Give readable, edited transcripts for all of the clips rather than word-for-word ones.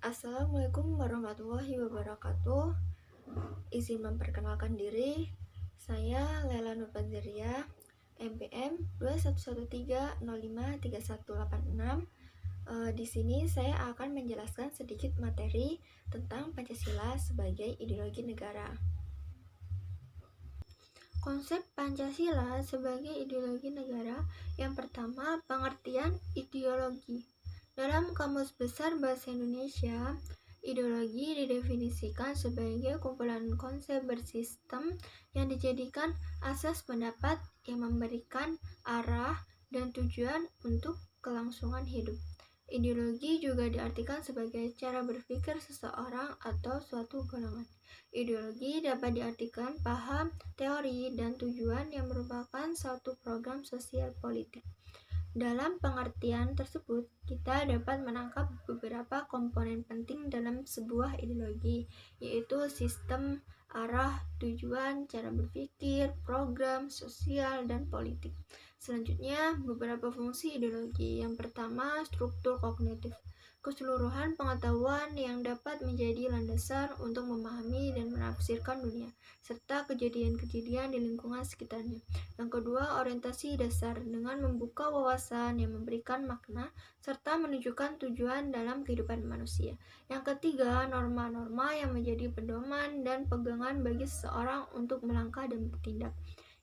Assalamualaikum warahmatullahi wabarakatuh. Izin memperkenalkan diri, saya Lela Nurbanziria, MPM 2113053186. Di sini saya akan menjelaskan sedikit materi tentang Pancasila sebagai ideologi negara. Konsep Pancasila sebagai ideologi negara, yang pertama, pengertian ideologi. Dalam Kamus Besar Bahasa Indonesia, ideologi didefinisikan sebagai kumpulan konsep bersistem yang dijadikan asas pendapat yang memberikan arah dan tujuan untuk kelangsungan hidup. Ideologi juga diartikan sebagai cara berpikir seseorang atau suatu golongan. Ideologi dapat diartikan paham, teori, dan tujuan yang merupakan suatu program sosial politik. Dalam pengertian tersebut, kita dapat menangkap beberapa komponen penting dalam sebuah ideologi, yaitu sistem, arah, tujuan, cara berpikir, program, sosial, dan politik. Selanjutnya, beberapa fungsi ideologi. Yang pertama, struktur kognitif. Keseluruhan pengetahuan yang dapat menjadi landasan untuk memahami dan menafsirkan dunia, serta kejadian-kejadian di lingkungan sekitarnya. Yang kedua, orientasi dasar, dengan membuka wawasan yang memberikan makna serta menunjukkan tujuan dalam kehidupan manusia. Yang ketiga, norma-norma yang menjadi pedoman dan pegangan bagi seseorang untuk melangkah dan bertindak.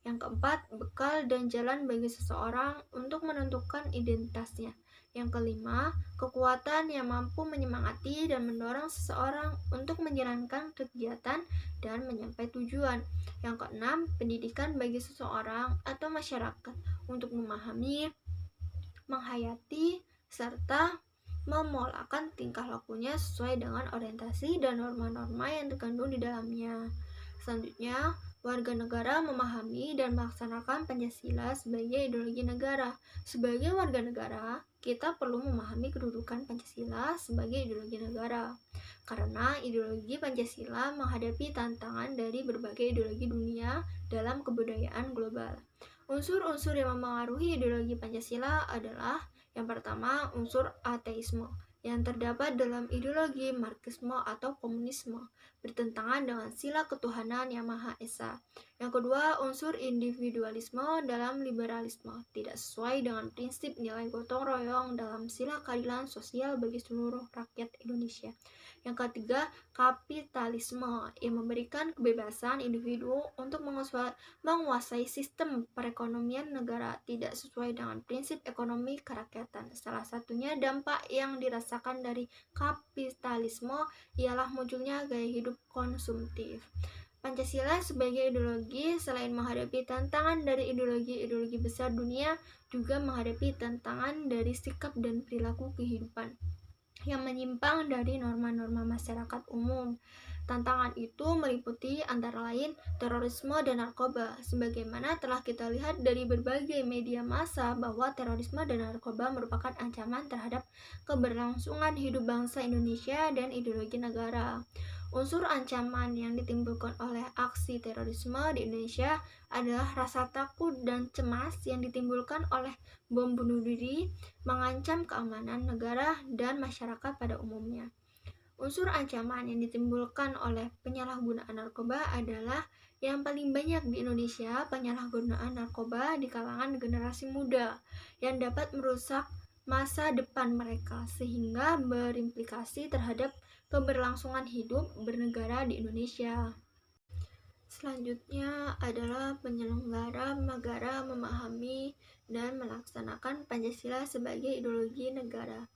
Yang keempat, bekal dan jalan bagi seseorang untuk menentukan identitasnya. Yang kelima, kekuatan yang mampu menyemangati dan mendorong seseorang untuk menjalankan kegiatan dan mencapai tujuan. Yang keenam, pendidikan bagi seseorang atau masyarakat untuk memahami, menghayati, serta memolakan tingkah lakunya sesuai dengan orientasi dan norma-norma yang terkandung di dalamnya. Selanjutnya, warga negara memahami dan melaksanakan Pancasila sebagai ideologi negara. Sebagai warga negara, kita perlu memahami kedudukan Pancasila sebagai ideologi negara, karena ideologi Pancasila menghadapi tantangan dari berbagai ideologi dunia dalam kebudayaan global. Unsur-unsur yang memengaruhi ideologi Pancasila adalah: yang pertama, unsur ateisme yang terdapat dalam ideologi Marxisme atau komunisme, bertentangan dengan sila ketuhanan yang Maha Esa. Yang kedua, unsur individualisme dalam liberalisme, tidak sesuai dengan prinsip nilai gotong royong dalam sila keadilan sosial bagi seluruh rakyat Indonesia. Yang ketiga, kapitalisme yang memberikan kebebasan individu untuk menguasai sistem perekonomian negara, tidak sesuai dengan prinsip ekonomi kerakyatan. Salah satunya dampak yang dirasakan dari kapitalisme ialah munculnya gaya hidup konsumtif. Pancasila sebagai ideologi selain menghadapi tantangan dari ideologi-ideologi besar dunia, juga menghadapi tantangan dari sikap dan perilaku kehidupan yang menyimpang dari norma-norma masyarakat umum. Tantangan itu meliputi antara lain terorisme dan narkoba. Sebagaimana telah kita lihat dari berbagai media massa bahwa terorisme dan narkoba merupakan ancaman terhadap keberlangsungan hidup bangsa Indonesia dan ideologi negara. Unsur ancaman yang ditimbulkan oleh aksi terorisme di Indonesia adalah rasa takut dan cemas yang ditimbulkan oleh bom bunuh diri, mengancam keamanan negara dan masyarakat pada umumnya. Unsur ancaman yang ditimbulkan oleh penyalahgunaan narkoba adalah yang paling banyak di Indonesia, penyalahgunaan narkoba di kalangan generasi muda yang dapat merusak masa depan mereka sehingga berimplikasi terhadap keberlangsungan hidup bernegara di Indonesia. Selanjutnya adalah penyelenggara negara memahami dan melaksanakan Pancasila sebagai ideologi negara.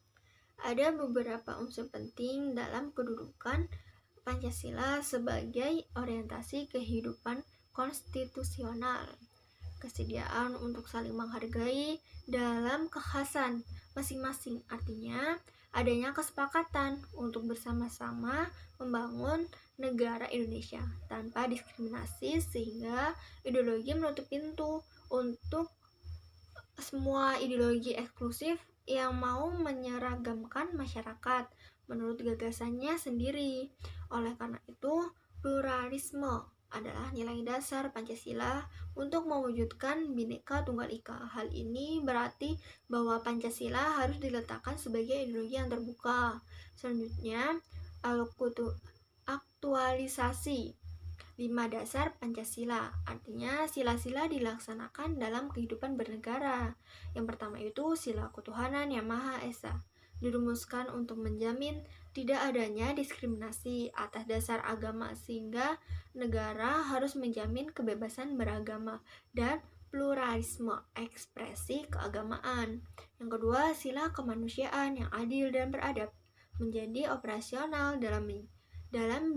Ada beberapa unsur penting dalam kedudukan Pancasila sebagai orientasi kehidupan konstitusional. Kesediaan untuk saling menghargai dalam kekhasan masing-masing, artinya adanya kesepakatan untuk bersama-sama membangun negara Indonesia tanpa diskriminasi, sehingga ideologi menutup pintu untuk semua ideologi eksklusif yang mau menyeragamkan masyarakat menurut gagasannya sendiri. Oleh karena itu, pluralisme adalah nilai dasar Pancasila untuk mewujudkan Bhinneka Tunggal Ika. Hal ini berarti bahwa Pancasila harus diletakkan sebagai ideologi yang terbuka. Selanjutnya, aktualisasi 5 dasar Pancasila, artinya sila-sila dilaksanakan dalam kehidupan bernegara. Yang pertama itu sila ketuhanan yang Maha Esa, dirumuskan untuk menjamin tidak adanya diskriminasi atas dasar agama sehingga negara harus menjamin kebebasan beragama dan pluralisme ekspresi keagamaan. Yang kedua, sila kemanusiaan yang adil dan beradab menjadi operasional dalam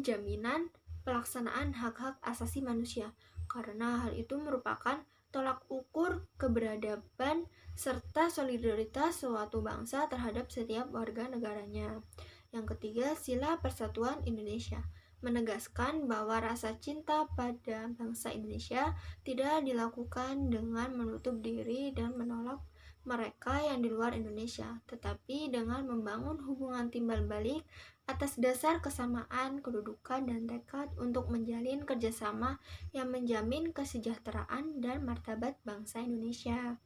jaminan pelaksanaan hak-hak asasi manusia, karena hal itu merupakan tolak ukur keberadaban serta solidaritas suatu bangsa terhadap setiap warga negaranya. Yang ketiga, sila persatuan Indonesia menegaskan bahwa rasa cinta pada bangsa Indonesia tidak dilakukan dengan menutup diri dan menolak mereka yang di luar Indonesia, tetapi dengan membangun hubungan timbal balik atas dasar kesamaan kedudukan dan tekad untuk menjalin kerjasama yang menjamin kesejahteraan dan martabat bangsa Indonesia.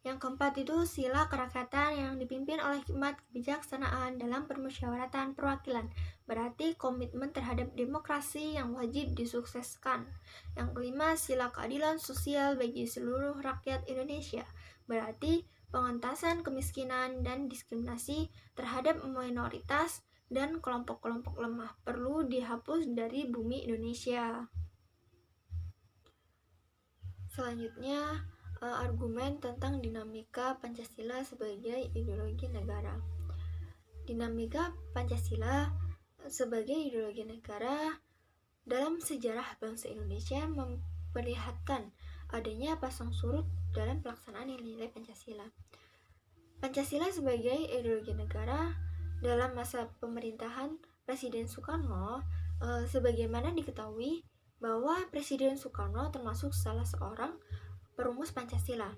Yang keempat itu sila kerakyatan yang dipimpin oleh hikmat kebijaksanaan dalam permusyawaratan perwakilan, berarti komitmen terhadap demokrasi yang wajib disukseskan. Yang kelima, sila keadilan sosial bagi seluruh rakyat Indonesia, berarti pengentasan kemiskinan dan diskriminasi terhadap minoritas dan kelompok-kelompok lemah perlu dihapus dari bumi Indonesia. Selanjutnya, argumen tentang dinamika Pancasila sebagai ideologi negara. Dinamika Pancasila sebagai ideologi negara dalam sejarah bangsa Indonesia memperlihatkan adanya pasang surut dalam pelaksanaan nilai-nilai Pancasila. Pancasila sebagai ideologi negara dalam masa pemerintahan Presiden Soekarno, sebagaimana diketahui bahwa Presiden Soekarno termasuk salah seorang perumus Pancasila.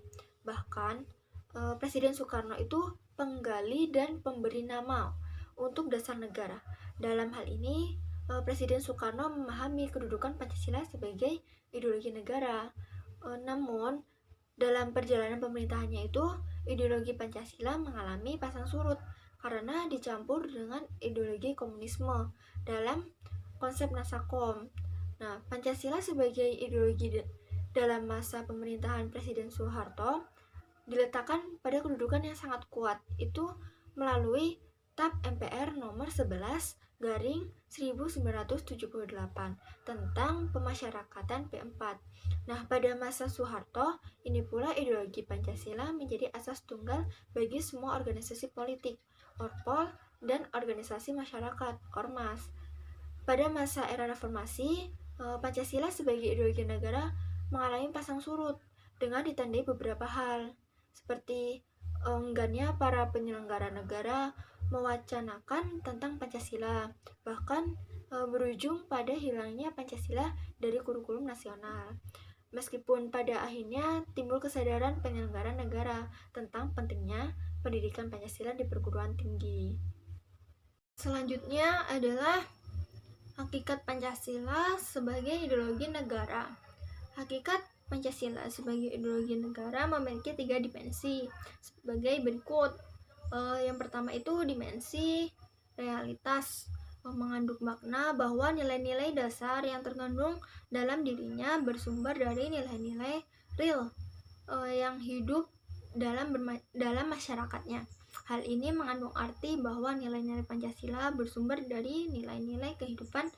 Bahkan Presiden Soekarno itu penggali dan pemberi nama untuk dasar negara. Dalam hal ini, Presiden Soekarno memahami kedudukan Pancasila sebagai ideologi negara. Namun, dalam perjalanan pemerintahannya itu, ideologi Pancasila mengalami pasang surut karena dicampur dengan ideologi komunisme dalam konsep Nasakom. Nah, Pancasila sebagai ideologi dalam masa pemerintahan Presiden Soeharto diletakkan pada kedudukan yang sangat kuat, itu melalui TAP MPR nomor 11/1978 tentang pemasyarakatan P4. Nah, pada masa Soeharto, ini pula ideologi Pancasila menjadi asas tunggal bagi semua organisasi politik, Orpol, dan organisasi masyarakat, Ormas. Pada masa era reformasi, Pancasila sebagai ideologi negara mengalami pasang surut dengan ditandai beberapa hal, seperti enggannya para penyelenggara negara mewacanakan tentang Pancasila, bahkan berujung pada hilangnya Pancasila dari kurikulum nasional. Meskipun pada akhirnya timbul kesadaran penyelenggara negara tentang pentingnya pendidikan Pancasila di perguruan tinggi. Selanjutnya adalah hakikat Pancasila sebagai ideologi negara. Hakikat Pancasila sebagai ideologi negara memiliki 3 dimensi sebagai berikut. Yang pertama itu dimensi realitas, mengandung makna bahwa nilai-nilai dasar yang terkandung dalam dirinya bersumber dari nilai-nilai real yang hidup dalam masyarakatnya. Hal ini mengandung arti bahwa nilai-nilai Pancasila bersumber dari nilai-nilai kehidupan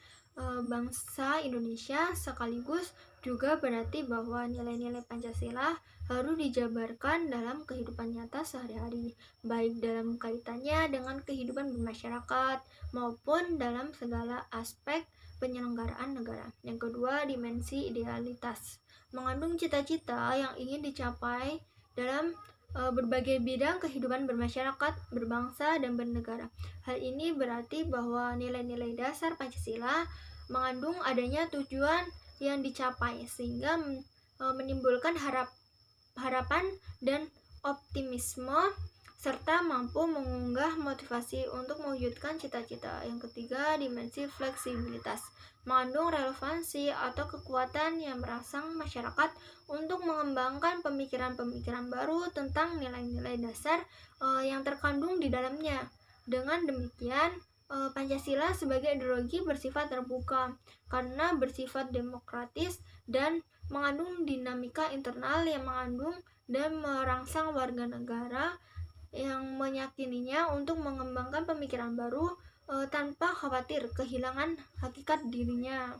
bangsa Indonesia, sekaligus juga berarti bahwa nilai-nilai Pancasila harus dijabarkan dalam kehidupan nyata sehari-hari, baik dalam kaitannya dengan kehidupan bermasyarakat maupun dalam segala aspek penyelenggaraan negara. Yang kedua, dimensi idealitas, mengandung cita-cita yang ingin dicapai dalam berbagai bidang kehidupan bermasyarakat, berbangsa, dan bernegara. Hal ini berarti bahwa nilai-nilai dasar Pancasila mengandung adanya tujuan yang dicapai sehingga menimbulkan harapan dan optimisme serta mampu mengunggah motivasi untuk mewujudkan cita-cita. Yang ketiga, dimensi fleksibilitas, mengandung relevansi atau kekuatan yang merangsang masyarakat untuk mengembangkan pemikiran-pemikiran baru tentang nilai-nilai dasar yang terkandung di dalamnya. Dengan demikian, Pancasila sebagai ideologi bersifat terbuka karena bersifat demokratis dan mengandung dinamika internal yang mengandung dan merangsang warga negara yang meyakininya untuk mengembangkan pemikiran baru tanpa khawatir kehilangan hakikat dirinya.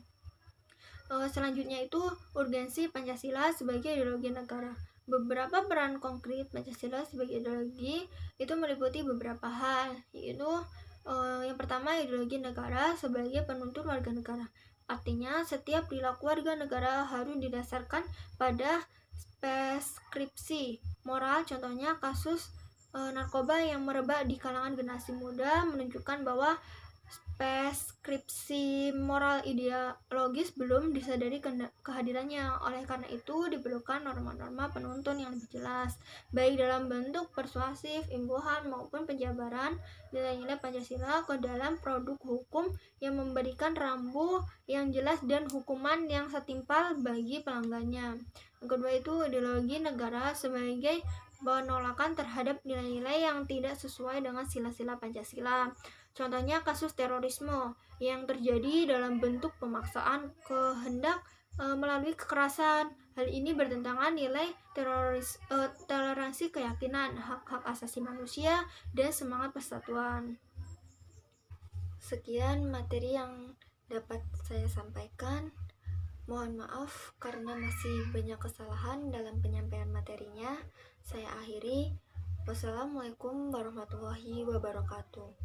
Selanjutnya itu urgensi Pancasila sebagai ideologi negara. Beberapa peran konkret Pancasila sebagai ideologi itu meliputi beberapa hal, yaitu yang pertama, ideologi negara sebagai penuntun warga negara. Artinya, setiap perilaku warga negara harus didasarkan pada preskripsi moral. Contohnya kasus narkoba yang merebak di kalangan generasi muda menunjukkan bahwa preskripsi moral ideologis belum disadari kehadirannya. Oleh karena itu, diperlukan norma-norma penuntun yang lebih jelas, baik dalam bentuk persuasif, imbuhan, maupun penjabaran nilai-nilai Pancasila ke dalam produk hukum yang memberikan rambu yang jelas dan hukuman yang setimpal bagi pelanggannya. Yang kedua itu ideologi negara sebagai penolakan terhadap nilai-nilai yang tidak sesuai dengan sila-sila Pancasila. Contohnya kasus terorisme yang terjadi dalam bentuk pemaksaan kehendak melalui kekerasan. Hal ini bertentangan nilai toleransi keyakinan, hak-hak asasi manusia, dan semangat persatuan. Sekian materi yang dapat saya sampaikan. Mohon maaf karena masih banyak kesalahan dalam penyampaian materinya. Saya akhiri. Wassalamualaikum warahmatullahi wabarakatuh.